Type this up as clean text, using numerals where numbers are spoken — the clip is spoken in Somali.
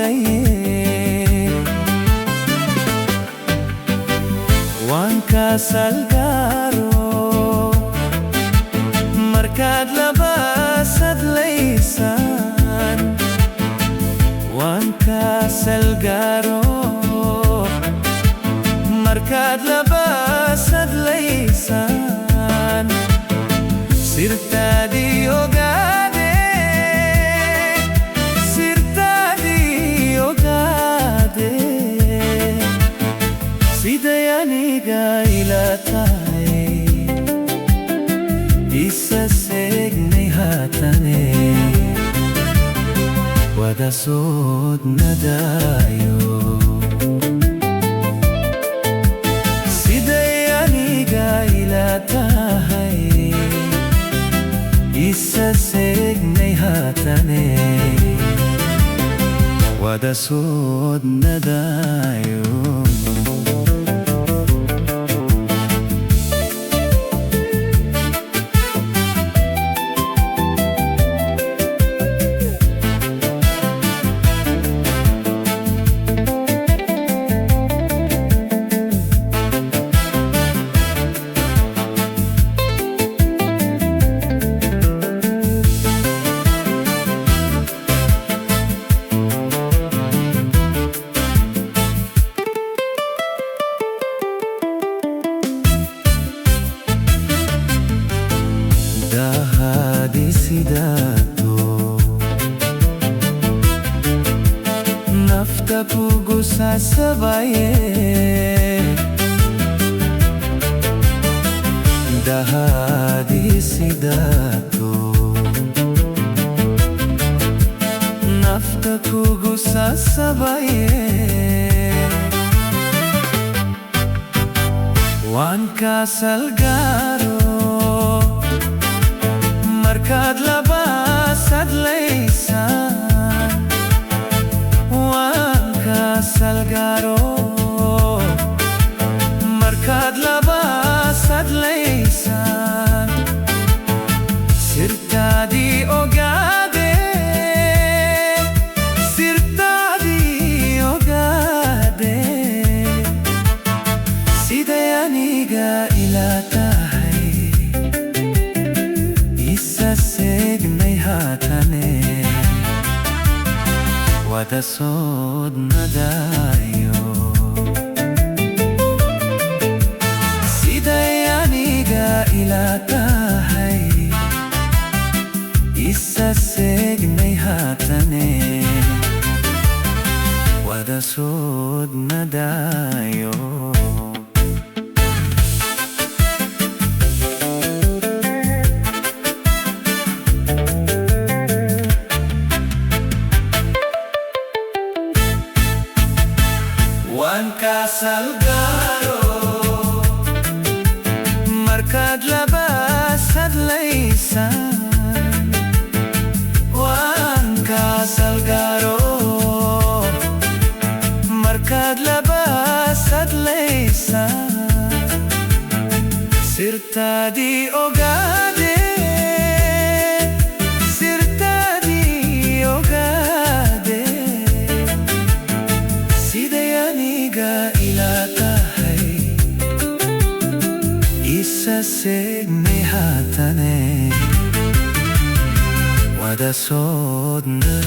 gaye Wanka salgaro markad labasad laysan Wanka salgaro markad labasad laysan Sirtadi ogade Sirtadi ogade Sidayaniga ilatay Isa segne hatane Wada sod nadayo Sidayaniga ilatay Isa segne hatane Wada sod nadayo Dahadi sidato Nafta pugo sasabaye Dahadi sidato Nafta pugo sasabaye Wanka salgaro markad labasad laysan Wanka salgaro markad labasad laysan Sirtadi ogade Sirtadi ogade Sidayaniga ilatay Isa segne hatane Wada sod nadayo Sidayaniga ilatay Isa segne hatane Wada sod nadayo Wanka salgaro markad labasad laysan Wanka salgaro markad labasad laysan Sirtadi ogade Sirtadi ogade Sidayaniga ilatay Isa segne hatane Wada sod nadayo